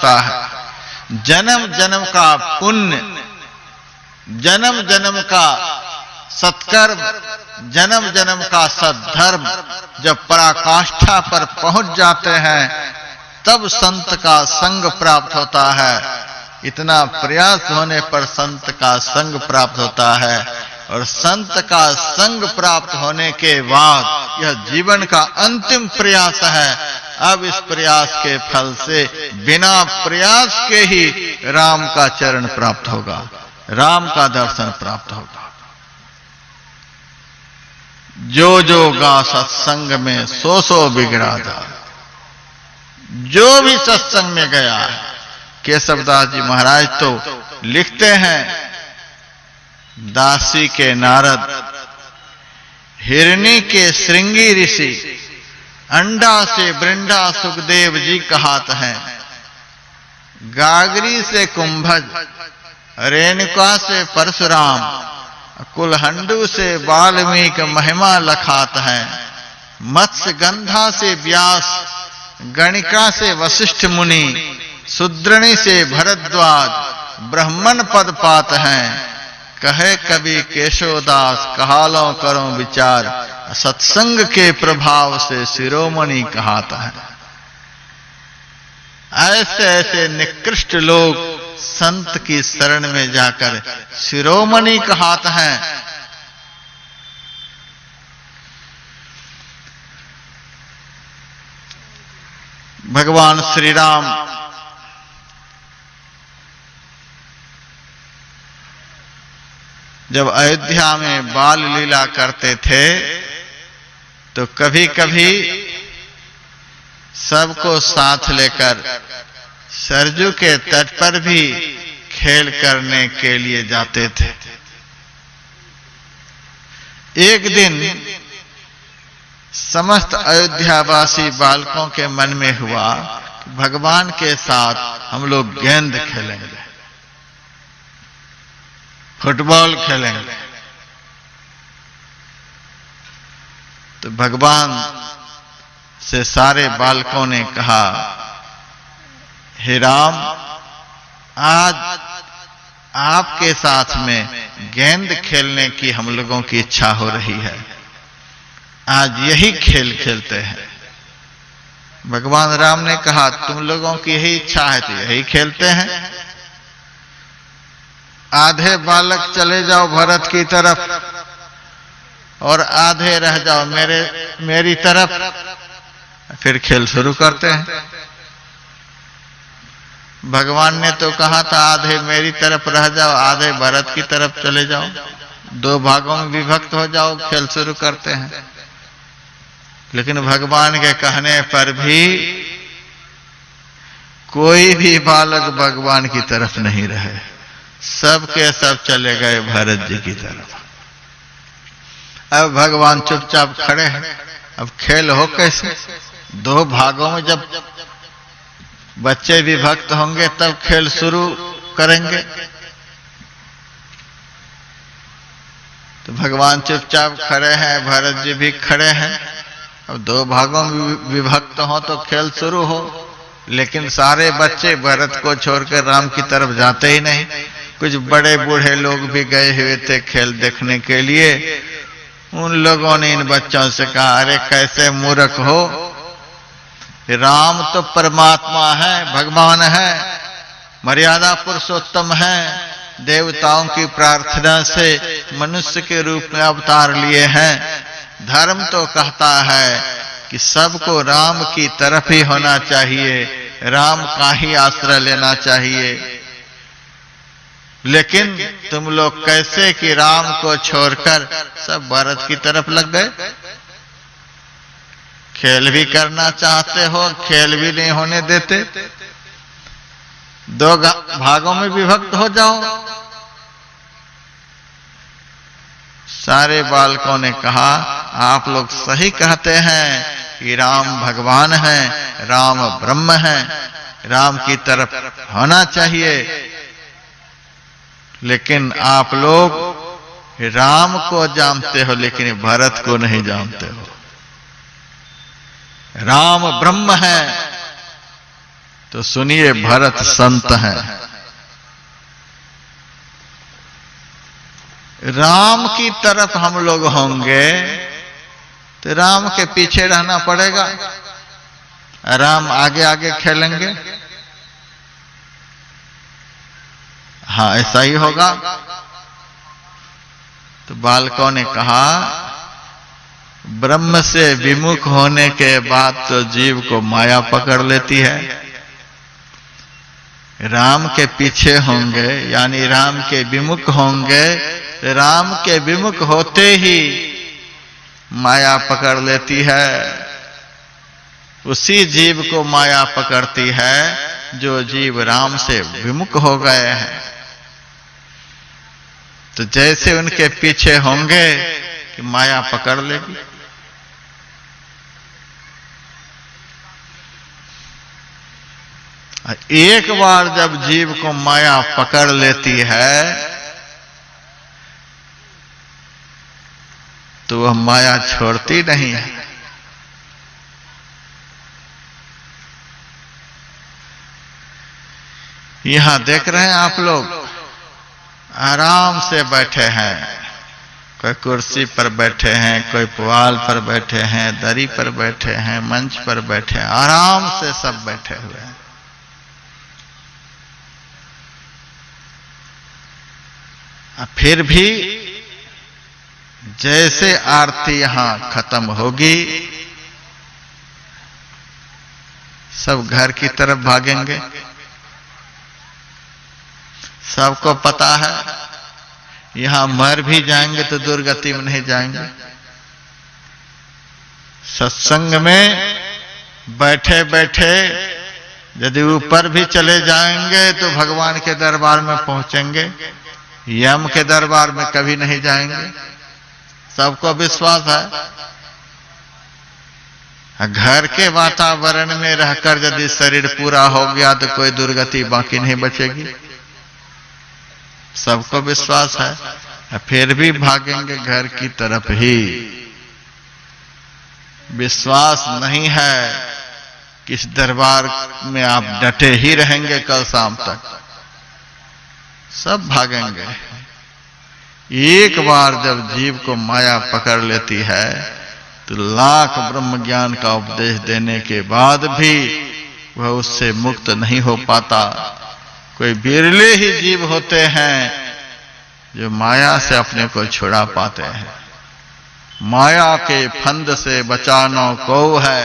करता है। जन्म जन्म का पुण्य, जन्म जन्म का सत्कर्म, जन्म जन्म का सद्धर्म जब पराकाष्ठा पर पहुंच जाते हैं तब संत का संग प्राप्त होता है। इतना प्रयास होने पर संत का संग प्राप्त होता है और संत का संग प्राप्त होने के बाद यह जीवन का अंतिम प्रयास है। अब इस प्रयास के फल से बिना प्रयास के ही राम का चरण प्राप्त होगा, राम का दर्शन प्राप्त होगा। जो जो गा सत्संग में सो सो बिगड़ा जा। जो भी सत्संग में गया है, केशवदास जी महाराज तो लिखते हैं, दासी के नारद, हिरणी के श्रृंगी ऋषि, अंडा से वृंडा सुखदेव जी कहात हैं, गागरी से कुंभज, रेणुका से परशुराम, कुलहंडू से वाल्मीकि महिमा लखात है, मत्स्य गंधा से व्यास, गणिका से वशिष्ठ मुनि, सुद्रणी से भरद्वाज, ब्राह्मण पद पात हैं। कहे कवि केशवदास कहालों करो विचार, सत्संग के प्रभाव से शिरोमणि कहाता है। ऐसे ऐसे निकृष्ट लोग संत की शरण में जाकर शिरोमणि कहाते हैं। भगवान श्री राम जब अयोध्या में बाल लीला करते थे तो कभी कभी सबको साथ लेकर सरजू के तट पर भी खेल करने के लिए जाते थे। एक दिन समस्त अयोध्यावासी बालकों के मन में हुआ कि भगवान के साथ हम लोग गेंद खेलेंगे, फुटबॉल खेलेंगे। तो भगवान से सारे बालकों ने कहा, हे राम, आज आपके साथ में गेंद खेलने की हम लोगों की इच्छा हो रही है, आज यही खेल खेलते हैं। भगवान राम ने कहा, तुम लोगों की यही इच्छा है तो यही खेलते हैं। आधे बालक चले जाओ भरत की तरफ और आधे रह जाओ मेरी तरफ, फिर खेल शुरू करते हैं। भगवान ने तो कहा था आधे मेरी तरफ रह जाओ, आधे भरत की तरफ चले जाओ, दो भागों में विभक्त हो जाओ, खेल शुरू करते हैं। लेकिन भगवान के कहने पर भी कोई भी बालक भगवान की तरफ नहीं रहे, सब के सब चले गए भरत जी की तरफ। अब भगवान चुपचाप खड़े हैं। अब खेल हो कैसे? दो भागों में जब बच्चे विभक्त होंगे तब खेल शुरू करेंगे। तो भगवान चुपचाप खड़े हैं, भरत जी भी खड़े हैं। अब दो भागों में विभक्त हो तो खेल शुरू हो, लेकिन सारे बच्चे भरत को छोड़कर राम की तरफ जाते ही नहीं। कुछ बड़े बूढ़े लोग भी गए हुए थे खेल देखने के लिए। उन लोगों ने इन बच्चों से कहा, अरे कैसे मूर्ख हो, राम तो परमात्मा है, भगवान है, मर्यादा पुरुषोत्तम है, देवताओं की प्रार्थना से मनुष्य के रूप में अवतार लिए हैं। धर्म तो कहता है कि सबको राम की तरफ ही होना चाहिए, राम का ही आश्रय लेना चाहिए। लेकिन तुम लोग कैसे कि राम को छोड़कर सब भरत की तरफ लग गए। खेल भी करना चाहते हो, खेल भी नहीं होने देते। दो भागों में विभक्त हो जाओ। सारे बालकों ने कहा, आप लोग सही कहते हैं कि राम भगवान है, राम ब्रह्म है, राम की तरफ होना चाहिए। लेकिन आप लोग राम को जानते हो लेकिन भरत को नहीं जानते हो। राम ब्रह्म है तो सुनिए, भरत संत हैं। राम की तरफ हम लोग होंगे तो राम के पीछे रहना पड़ेगा, राम आगे आगे खेलेंगे। हाँ, ऐसा ही होगा। तो बालकों ने कहा, ब्रह्म से विमुख होने के बाद तो जीव को माया पकड़ लेती है। राम के पीछे होंगे यानी राम के विमुख होंगे, राम के विमुख होते ही माया पकड़ लेती है। उसी जीव को माया पकड़ती है जो जीव राम से विमुख हो गए हैं। तो जैसे उनके पीछे होंगे कि माया पकड़ लेगी। एक बार जब जीव को माया पकड़ लेती है तो वह माया छोड़ती नहीं है। यहां देख रहे हैं आप लोग, आराम से बैठे हैं। कोई कुर्सी पर बैठे हैं, कोई पुआल पर बैठे हैं, दरी पर बैठे हैं, मंच पर बैठे हैं, आराम से सब बैठे हुए हैं। फिर भी जैसे आरती यहां खत्म होगी, सब घर की तरफ भागेंगे। सबको पता है यहां मर भी जाएंगे तो दुर्गति में नहीं जाएंगे। सत्संग में बैठे बैठे यदि ऊपर भी चले जाएंगे तो भगवान के दरबार में पहुंचेंगे, यम के दरबार में कभी नहीं जाएंगे। सबको विश्वास है। घर के वातावरण में रहकर यदि शरीर पूरा हो गया तो कोई दुर्गति बाकी नहीं बचेगी, सबको विश्वास है। फिर भी भागेंगे घर की तरफ ही। विश्वास नहीं है कि इस दरबार में आप डटे ही रहेंगे कल शाम तक, सब भागेंगे। एक बार जब जीव को माया पकड़ लेती है तो लाख ब्रह्म ज्ञान का उपदेश देने के बाद भी वह उससे मुक्त नहीं हो पाता। कोई बिरले ही जीव होते हैं जो माया से अपने को छुड़ा पाते हैं। माया के फंद से बचानो को है,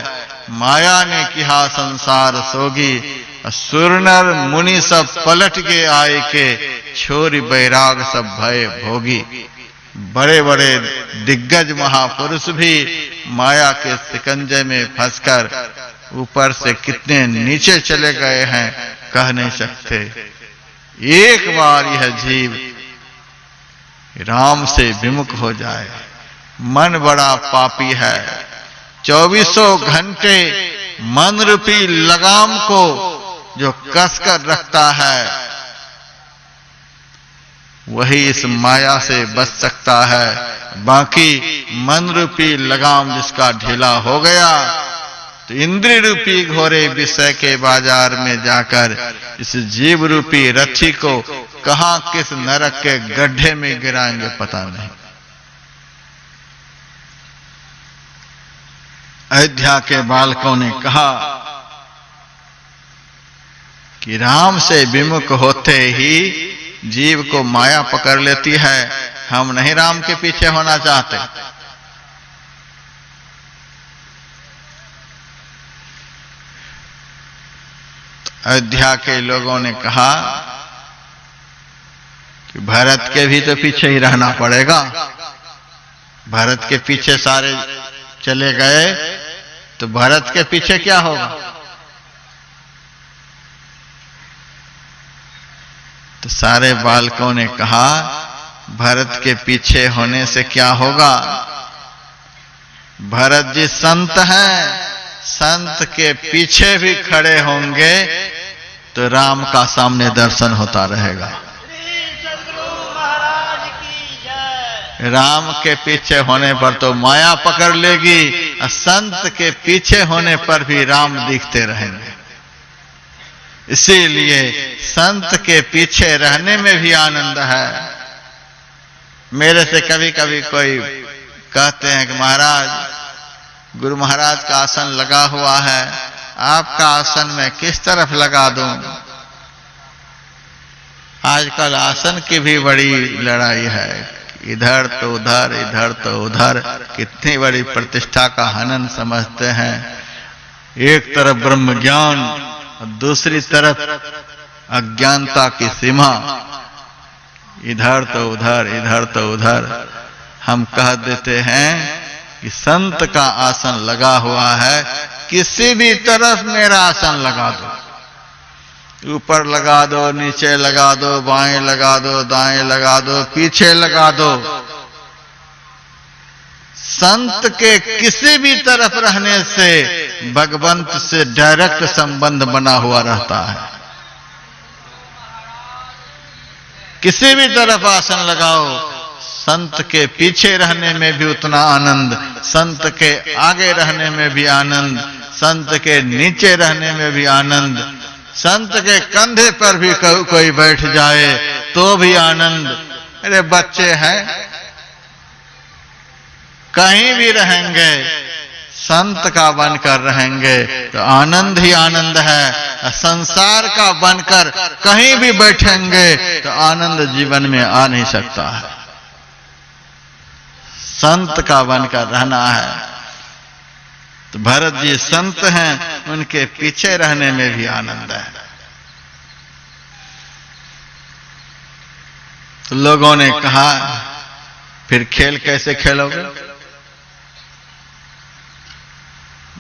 माया ने किया संसार सोगी। सुरनर मुनि सब पलट के आए के, छोरी बैराग सब भय भोगी। बड़े बड़े दिग्गज महापुरुष भी माया के शिकंजे में फंसकर ऊपर से कितने नीचे चले गए हैं कह नहीं सकते। एक बार यह जीव राम से विमुख हो जाए, मन बड़ा पापी है। 24 घंटे मन रूपी लगाम को जो कसकर रखता है वही इस माया से बच सकता है। बाकी मन रूपी लगाम जिसका ढीला हो गया तो इंद्रिय रूपी घोरे विषय के बाजार में जाकर इस जीव रूपी रथी को कहां किस नरक के गड्ढे में गिराएंगे पता नहीं। अयोध्या के बालकों ने कहा कि राम से विमुख होते ही जीव को माया पकड़ लेती है, हम नहीं राम के पीछे होना चाहते। अयोध्या के लोगों ने कहा कि भरत के भी तो पीछे ही रहना पड़ेगा। भरत के पीछे सारे चले गए तो भरत के पीछे क्या होगा? तो सारे बालकों ने कहा भरत के पीछे होने से क्या होगा? भरत जी संत हैं, संत के पीछे भी खड़े होंगे तो राम का सामने दर्शन होता रहेगा। राम के पीछे होने पर तो माया पकड़ लेगी, संत के पीछे होने पर भी राम दिखते रहेंगे। इसीलिए संत के पीछे रहने में भी आनंद है। मेरे से कभी कभी कोई कहते हैं कि महाराज, गुरु महाराज का आसन लगा हुआ है, आपका आसन मैं किस तरफ लगा दूं? आजकल आसन की भी बड़ी लड़ाई है, इधर तो उधर, इधर तो उधर। कितनी बड़ी प्रतिष्ठा का हनन समझते हैं। एक तरफ ब्रह्म ज्ञान और दूसरी तरफ अज्ञानता की सीमा। इधर तो उधर, इधर तो उधर। हम कह देते हैं कि संत का आसन लगा हुआ है, किसी भी तरफ मेरा आसन लगा दो, ऊपर लगा दो, नीचे लगा दो, बाएं लगा दो, दाएं लगा दो, पीछे लगा दो। संत के किसी भी तरफ रहने से भगवंत से डायरेक्ट संबंध बना हुआ रहता है। किसी भी तरफ आसन लगाओ, संत के पीछे रहने में भी उतना आनंद, संत के आगे रहने में भी आनंद, संत के नीचे रहने में भी आनंद, संत के कंधे पर भी कोई बैठ जाए तो भी आनंद। अरे बच्चे हैं, कहीं भी रहेंगे संत का बनकर रहेंगे तो आनंद ही आनंद है। संसार का बनकर कहीं भी बैठेंगे तो आनंद जीवन में आ नहीं सकता है। संत का बनकर रहना है। तो भरत जी संत हैं, उनके पीछे रहने में भी आनंद है। तो लोगों ने कहा, फिर खेल कैसे खेलोगे?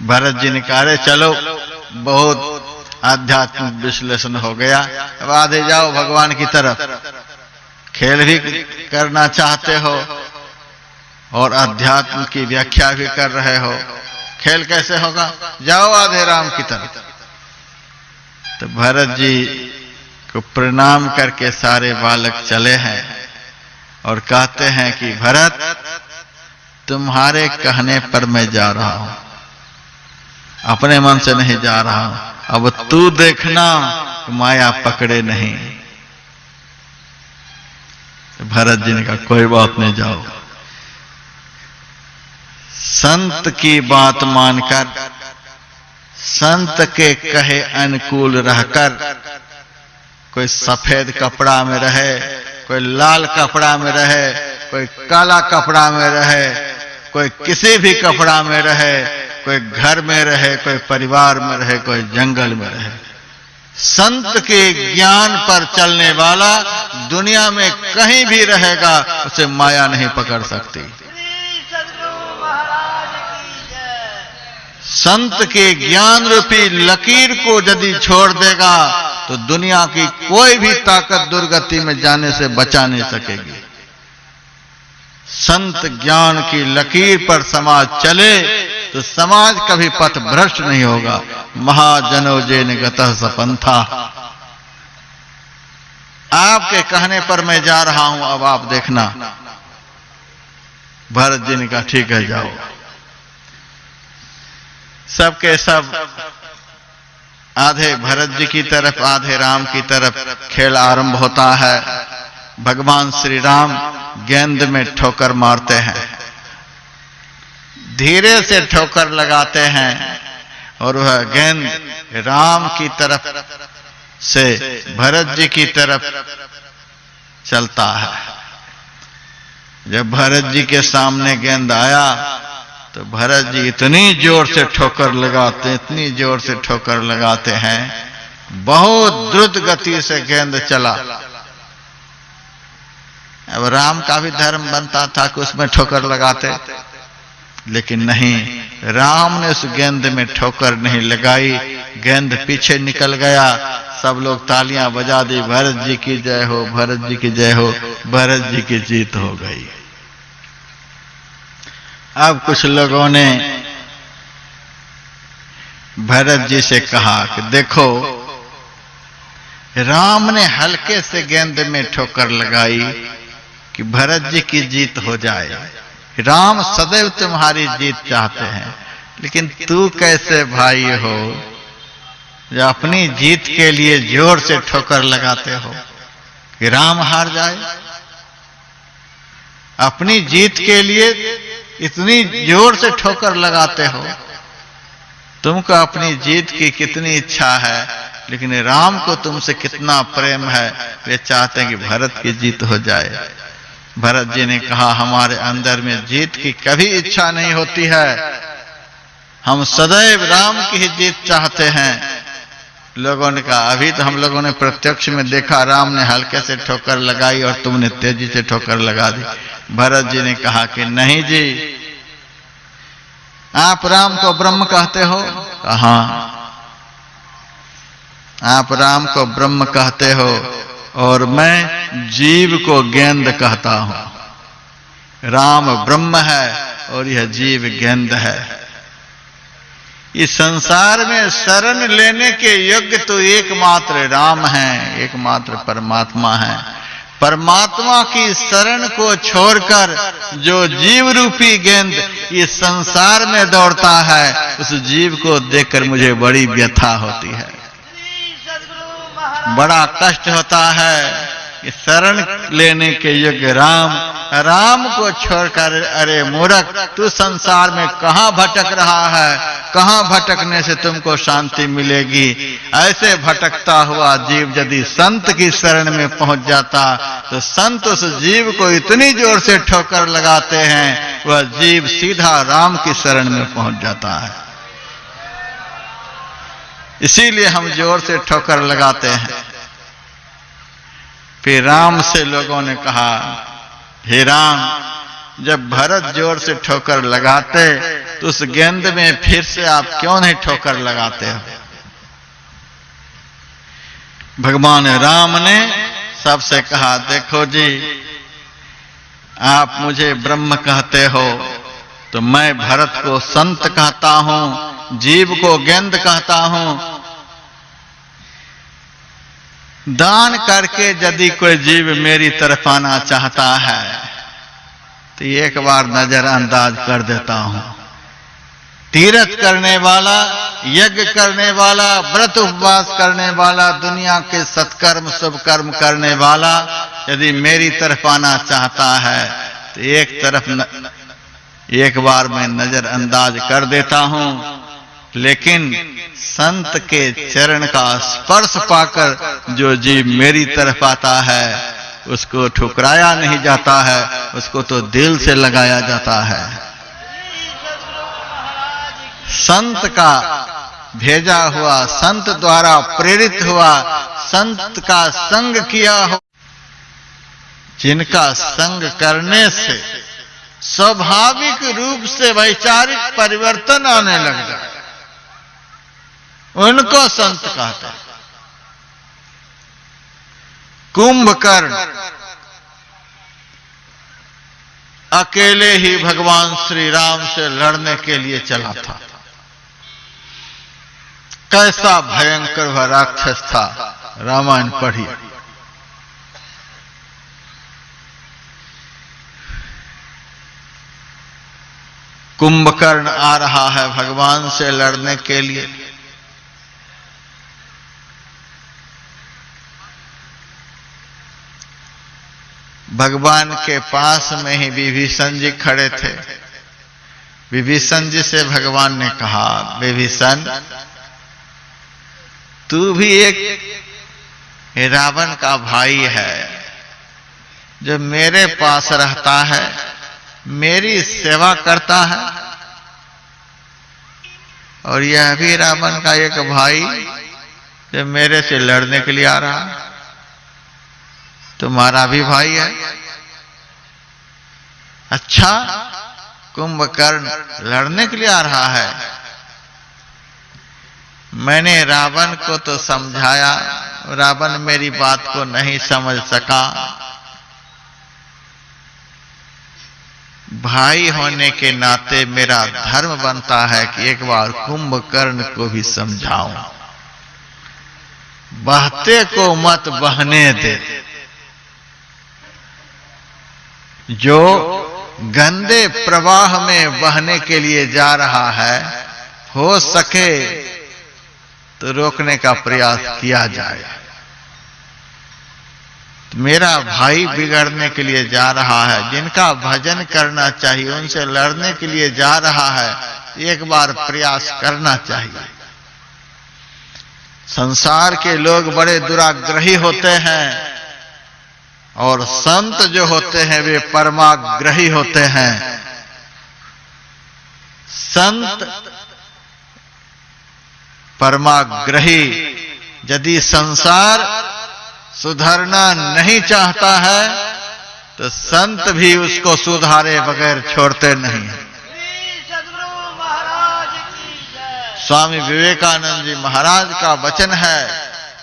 भरत जी ने कहा, चलो बहुत आध्यात्मिक विश्लेषण हो गया, अब आधे जाओ भगवान की तरफ। खेल भी करना चाहते हो और अध्यात्म की व्याख्या भी कर रहे हो, खेल कैसे होगा? जाओ आधे राम की तरफ। तो भरत जी को प्रणाम करके सारे बालक चले हैं और कहते हैं कि भरत, तुम्हारे कहने पर मैं जा रहा हूं, अपने मन से नहीं जा रहा हूं। अब तू देखना माया पकड़े नहीं। भरत जी ने कहा, कोई बात नहीं, जाओ। संत की बात मानकर, संत के कहे अनुकूल रहकर, कोई सफेद कपड़ा में रहे, कोई लाल कपड़ा में रहे, कोई काला कपड़ा में रहे, कोई किसी भी कपड़ा में रहे, कोई घर में रहे, कोई परिवार में रहे, कोई जंगल में रहे, संत के ज्ञान पर चलने वाला दुनिया में कहीं भी रहेगा, उसे माया नहीं पकड़ सकती। संत के ज्ञान रूपी लकीर को यदि छोड़ देगा तो दुनिया की कोई भी ताकत दुर्गति में जाने से बचा नहीं सकेगी। संत ज्ञान की लकीर पर समाज चले तो समाज कभी पथ भ्रष्ट नहीं होगा। महाजनो जेन गतः सपंथा। आपके कहने पर मैं जा रहा हूं, अब आप देखना। भरत जी ने कहा, ठीक है, जाओ। सबके सब आधे भरत जी की तरफ, आधे राम की तरफ खेल आरंभ होता है। भगवान श्री राम गेंद में ठोकर मारते हैं, धीरे से ठोकर लगाते हैं और वह गेंद राम की तरफ से भरत जी की तरफ चलता है। जब भरत जी के सामने गेंद आया तो भरत जी इतनी जोर से ठोकर लगाते, इतनी जोर से ठोकर लगाते हैं, बहुत द्रुत गति से गेंद चला। अब राम का भी धर्म बनता था कि उसमें ठोकर लगाते, लेकिन नहीं, राम ने उस गेंद में ठोकर नहीं लगाई, गेंद पीछे निकल गया। सब लोग तालियां बजा दी, भरत जी की जय हो, भरत जी की जय हो, भरत जी की जीत हो गई। अब कुछ लोगों ने भरत जी से कहा कि देखो, राम ने हल्के से गेंद में ठोकर लगाई कि भरत जी की जीत हो जाए। राम सदैव तुम्हारी जीत चाहते हैं, लेकिन तू कैसे भाई हो जो अपनी जीत के लिए जोर से ठोकर लगाते हो कि राम हार जाए। अपनी जीत के लिए इतनी जोर से ठोकर लगाते हो। तुमको अपनी जीत की कितनी इच्छा है, लेकिन राम को तुमसे कितना प्रेम है, वे चाहते हैं कि भरत की जीत हो जाए। भरत जी ने कहा, हमारे अंदर में जीत की कभी इच्छा नहीं होती है, हम सदैव राम की ही जीत चाहते हैं। लोगों ने कहा, अभी तो हम लोगों ने प्रत्यक्ष में देखा, राम ने हल्के से ठोकर लगाई और तुमने तेजी से ठोकर लगा दी। भरत जी ने कहा कि नहीं जी, आप राम को ब्रह्म कहते हो? कहा, आप राम को ब्रह्म कहते हो और मैं जीव को गेंद कहता हूं। राम ब्रह्म है और यह जीव गेंद है। इस संसार में शरण लेने के योग्य तो एकमात्र राम है, एकमात्र परमात्मा है। परमात्मा की शरण को छोड़कर जो जीव रूपी गेंद इस संसार में दौड़ता है, उस जीव को देखकर मुझे बड़ी व्यथा होती है, बड़ा कष्ट होता है कि शरण लेने के योग्य राम को छोड़कर, अरे मूर्ख, तू संसार में कहां भटक रहा है, कहां भटकने से तुमको शांति मिलेगी। ऐसे भटकता हुआ जीव यदि संत की शरण में पहुंच जाता तो संत उस जीव को इतनी जोर से ठोकर लगाते हैं, वह जीव सीधा राम की शरण में पहुंच जाता है। इसीलिए हम जोर से ठोकर लगाते हैं। फिर राम से लोगों ने कहा, हे राम, जब भरत जोर से ठोकर लगाते तो उस गेंद में फिर से आप क्यों नहीं ठोकर लगाते हो? भगवान राम ने सबसे कहा, देखो जी, आप मुझे ब्रह्म कहते हो तो मैं भरत को संत कहता हूं, जीव को गेंद कहता हूं। दान करके यदि कोई जीव मेरी तरफ आना चाहता है तो एक बार नजरअंदाज कर देता हूं। तीर्थ करने वाला, यज्ञ करने वाला, व्रत उपवास करने वाला, दुनिया के सत्कर्म शुभ कर्म करने वाला यदि मेरी तरफ आना चाहता है तो एक बार मैं नजरअंदाज कर देता हूं। लेकिन संत के चरण का स्पर्श पाकर जो जीव मेरी तरफ आता है उसको ठुकराया नहीं जाता है, उसको तो दिल से लगाया जाता है। संत का भेजा हुआ, संत द्वारा प्रेरित हुआ, संत का संग किया हो, जिनका संग करने से स्वाभाविक रूप से वैचारिक परिवर्तन आने लग जाए, उनको संत कहते हैं। कुंभकर्ण अकेले ही भगवान श्री राम से लड़ने के लिए चला था। कैसा भयंकर वह राक्षस था, रामायण पढ़िए। कुंभकर्ण आ रहा है भगवान से लड़ने के लिए। भगवान के पास में ही विभीषण जी खड़े थे। विभीषण जी से भगवान ने कहा, विभीषण, तू भी एक रावण का भाई है जो मेरे पास रहता है, मेरी सेवा करता है, और यह भी रावण का एक भाई जो मेरे से लड़ने के लिए आ रहा है। तुम्हारा भी भाई है। अच्छा, कुंभकर्ण लड़ने के लिए आ रहा है। मैंने रावण को तो समझाया, रावण मेरी बात को नहीं समझ सका। भाई होने के नाते मेरा धर्म बनता है कि एक बार कुंभकर्ण को भी समझाऊं। बहते को मत बहने दे। जो गंदे प्रवाह में बहने के लिए जा रहा है, हो सके तो रोकने का प्रयास किया जाए। तो मेरा भाई बिगड़ने के लिए जा रहा है, जिनका भजन करना चाहिए उनसे लड़ने के लिए जा रहा है, एक बार प्रयास करना चाहिए। संसार के लोग बड़े दुराग्रही होते हैं और संत जो होते हैं वे परमाग्रही होते हैं। संत परमाग्रही, यदि संसार सुधरना नहीं चाहता है तो संत भी उसको सुधारे बगैर छोड़ते नहीं हैं। स्वामी विवेकानंद जी महाराज का वचन है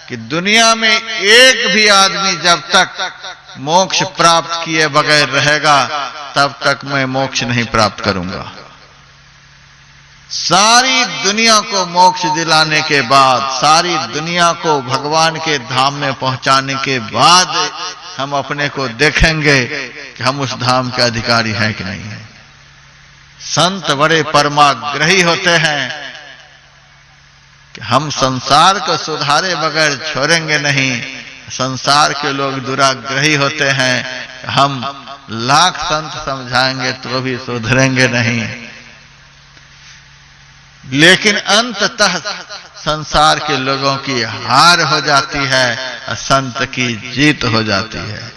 कि दुनिया में एक भी आदमी जब तक मोक्ष प्राप्त किए बगैर रहेगा तब तक मैं मोक्ष नहीं प्राप्त करूंगा। सारी दुनिया को मोक्ष दिलाने के बाद, सारी दुनिया को भगवान के धाम में पहुंचाने के बाद हम अपने को देखेंगे कि हम उस धाम के अधिकारी हैं कि नहीं है। संत बड़े परमाग्रही होते हैं कि हम संसार को सुधारे बगैर छोड़ेंगे नहीं। संसार के लोग दुराग्रही होते हैं, हम लाख संत समझाएंगे तो भी सुधरेंगे नहीं। लेकिन अंततः संसार के लोगों की हार हो जाती है और संत की जीत हो जाती है।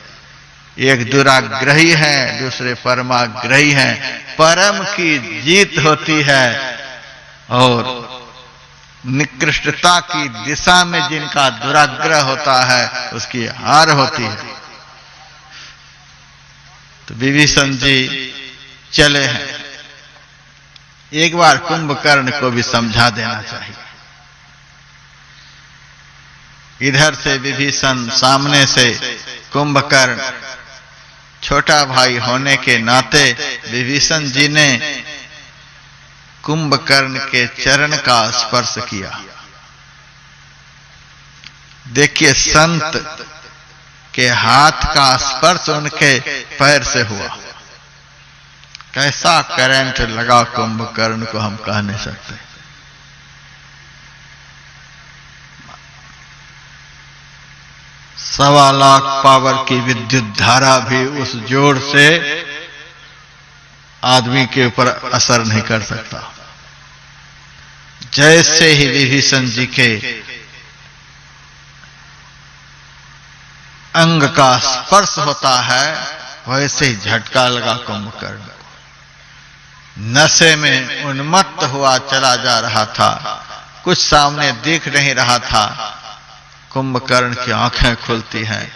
एक दुराग्रही है, दूसरे परमाग्रही हैं। परम की जीत होती है और निकृष्टता की दिशा में जिनका दुराग्रह होता है उसकी हार होती है। तो विभीषण जी चले हैं, एक बार कुंभकर्ण को भी समझा देना चाहिए। इधर से विभीषण, सामने से कुंभकर्ण। छोटा भाई होने के नाते विभीषण जी ने कुंभकर्ण के चरण का स्पर्श किया। देखिए, संत के हाथ का स्पर्श उनके पैर से हुआ। कैसा करंट लगा कुंभकर्ण को हम कह नहीं सकते। सवा लाख पावर की विद्युत धारा भी उस जोर से आदमी के ऊपर असर नहीं कर सकता। जैसे ही विभीषण जी के अंग का स्पर्श होता है वैसे ही झटका लगा कुंभकर्ण को। नशे में उन्मत्त हुआ चला जा रहा था, कुछ सामने दिख नहीं रहा था। कुंभकर्ण की आंखें खुलती हैं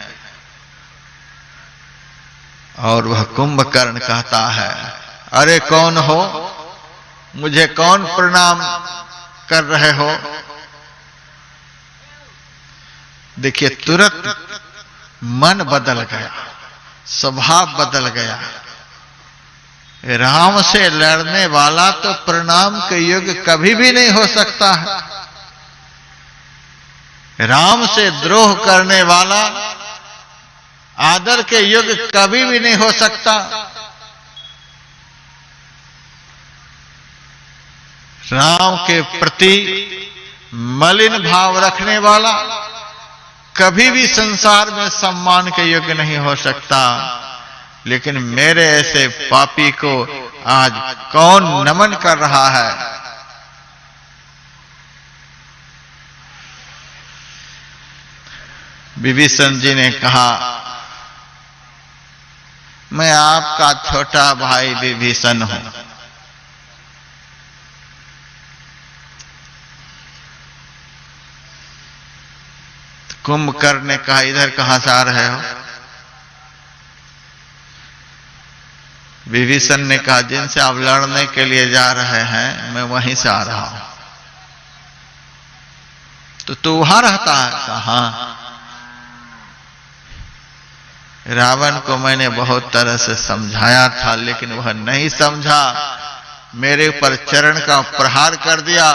और वह कुंभकर्ण कहता है, अरे कौन हो, मुझे कौन प्रणाम कर रहे हो? देखिए, तुरंत मन बदल गया, स्वभाव बदल गया। राम से लड़ने वाला तो प्रणाम के योग्य कभी भी नहीं हो सकता है। राम से द्रोह करने वाला आदर के योग्य कभी भी नहीं हो सकता। राम के प्रति मलिन भाव रखने वाला कभी भी संसार में सम्मान के योग्य नहीं हो सकता। लेकिन मेरे ऐसे पापी को आज कौन नमन कर रहा है? विभीषण जी ने कहा, मैं आपका छोटा भाई विभीषण हूं। कुंभकर्ण ने कहा, इधर कहां से आ रहे हो? विभीषण ने कहा, जिनसे आप लड़ने के लिए जा रहे हैं मैं वहीं से आ रहा हूं। तो तू वहां रहता है? कहा, रावण को मैंने बहुत तरह से समझाया था लेकिन वह नहीं समझा, मेरे ऊपर चरण का प्रहार कर दिया।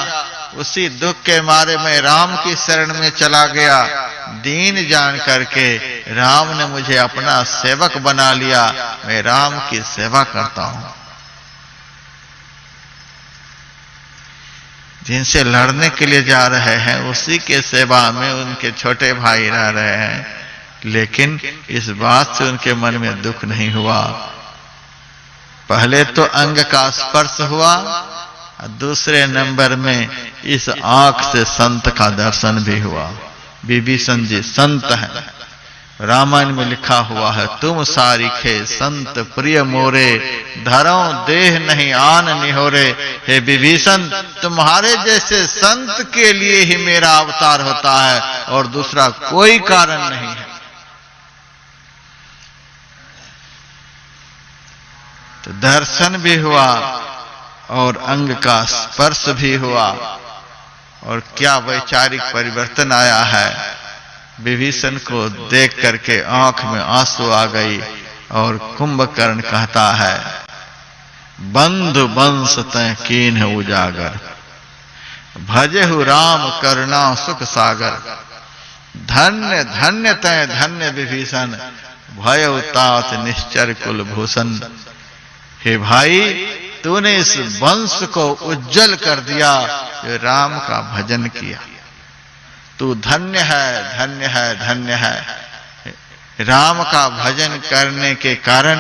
उसी दुख के मारे मैं राम की शरण में चला गया। दीन जान करके राम ने मुझे अपना सेवक बना लिया। मैं राम की सेवा करता हूं। जिनसे लड़ने के लिए जा रहे हैं उसी के सेवा में उनके छोटे भाई रह रहे हैं, लेकिन इस बात से उनके मन में दुख नहीं हुआ। पहले तो अंग का स्पर्श हुआ, दूसरे नंबर में इस आंख से संत का दर्शन भी हुआ। विभीषण जी संत हैं, रामायण में लिखा हुआ है, तुम सारिखे संत प्रिय मोरे, धरो देह नहीं आन निहोरे। हे विभीषण, तुम्हारे जैसे संत के लिए ही मेरा अवतार होता है और दूसरा कोई कारण नहीं है। तो दर्शन भी हुआ और अंग का स्पर्श भी हुआ, और क्या वैचारिक परिवर्तन आया है। विभीषण को देख करके आंख में आंसू आ गई और कुंभकर्ण कहता है, बंधु वंश तय कीन्ह उजागर, भजेहु राम करुणा सुख सागर। धन्य धन्य तय धन्य विभीषण, भयउ तात निश्चर कुल भूषण। हे भाई, तूने इस वंश को उज्जवल कर दिया जो राम का भजन किया। तू धन्य है, धन्य है, धन्य है। राम का भजन करने के कारण,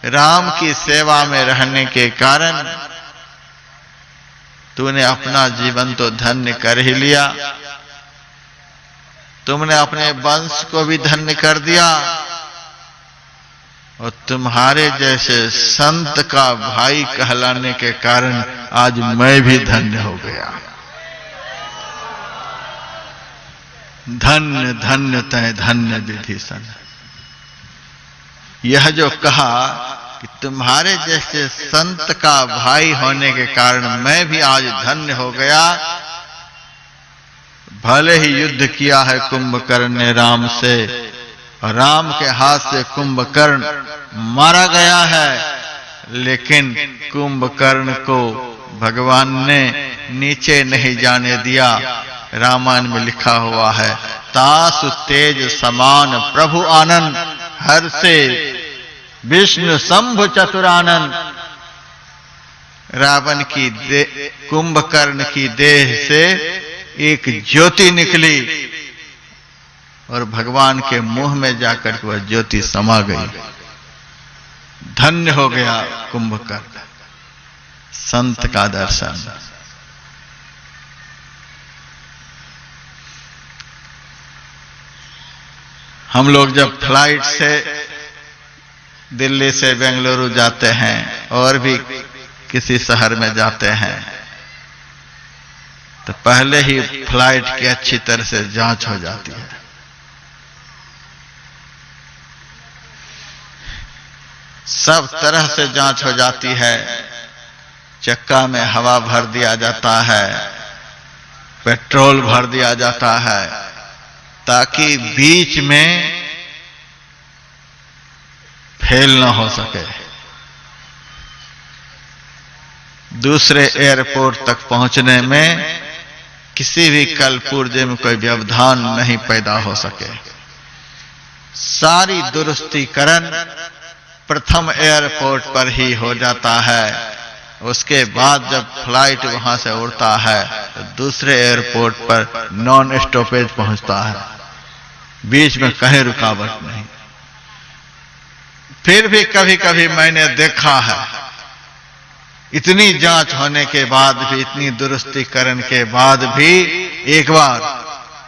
राम की सेवा में रहने के कारण तूने अपना जीवन तो धन्य कर ही लिया, तुमने अपने वंश को भी धन्य कर दिया, और तुम्हारे जैसे संत का भाई कहलाने के कारण आज मैं भी धन्य हो गया। धन्य धन्य तय धन्य विभीषण। यह जो कहा कि तुम्हारे जैसे संत का भाई होने के कारण मैं भी आज धन्य हो गया। भले ही युद्ध किया है कुंभकर्ण ने राम से, और राम के हाथ से कुंभकर्ण मारा गया है, लेकिन कुंभकर्ण को भगवान ने नीचे नहीं जाने दिया। रामायण में लिखा हुआ है, तासु तेज समान प्रभु आनंद, हर से विष्णु शंभु चतुरानन। रावण की कुंभकर्ण की देह से एक ज्योति निकली और भगवान के मुंह में जाकर वह ज्योति समा गई। धन्य हो गया कुंभकर्ण, संत का दर्शन। हम लोग जब फ्लाइट से दिल्ली से बेंगलुरु जाते हैं और भी किसी शहर में जाते हैं, तो पहले ही फ्लाइट की अच्छी तरह से जांच हो जाती है। सब तरह से जांच हो जाती है। चक्का में हवा भर दिया जाता है, पेट्रोल भर दिया जाता है, ताकि बीच में फेल न हो सके। दूसरे एयरपोर्ट तक पहुंचने में किसी भी कलपुर्जे में कोई व्यवधान नहीं पैदा हो सके। सारी दुरुस्तीकरण प्रथम एयरपोर्ट पर ही हो जाता है। उसके बाद जब फ्लाइट वहां से उड़ता है तो दूसरे एयरपोर्ट पर नॉन स्टॉपेज पहुंचता है, बीच में कहीं रुकावट नहीं। फिर भी कभी कभी मैंने देखा है, इतनी जांच होने के बाद भी, इतनी दुरुस्तीकरण के बाद भी, एक बार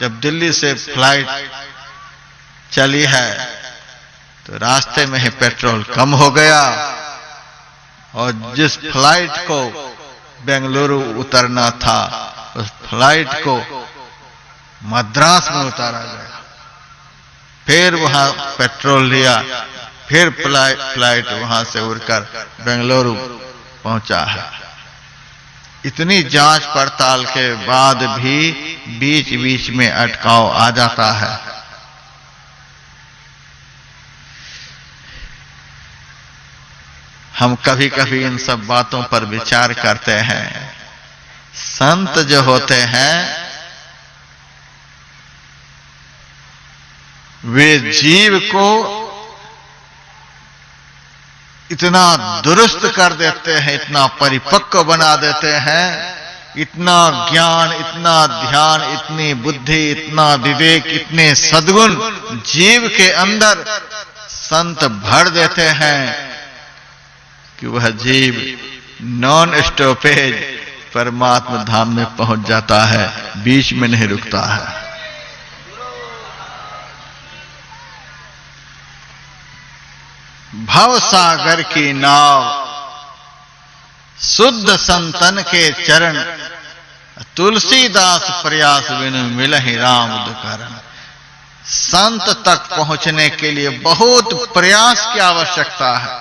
जब दिल्ली से फ्लाइट चली है तो रास्ते में ही पेट्रोल कम हो गया, और जिस फ्लाइट को बेंगलुरु उतरना था उस फ्लाइट को मद्रास में उतारा गया। फिर वहां पेट्रोल लिया, फिर फ्लाइट वहां से उड़कर बेंगलुरु पहुंचा है। इतनी जांच पड़ताल के बाद भी बीच बीच में अटकाव आ जाता है। हम कभी कभी इन सब बातों पर विचार करते हैं। संत जो होते हैं वे जीव को इतना दुरुस्त कर देते हैं, इतना परिपक्व बना देते हैं इतना ज्ञान, इतना ध्यान, इतनी बुद्धि, इतना विवेक, इतने सद्गुण जीव के अंदर संत भर देते हैं कि वह जीव नॉन स्टॉपेज परमात्मा धाम में पहुंच जाता है, बीच में नहीं रुकता है। भव सागर की नाव, शुद्ध संतन के चरण, तुलसीदास प्रयास बिनु मिलहि राम उदकरण। संत तक पहुंचने के लिए बहुत प्रयास की आवश्यकता है।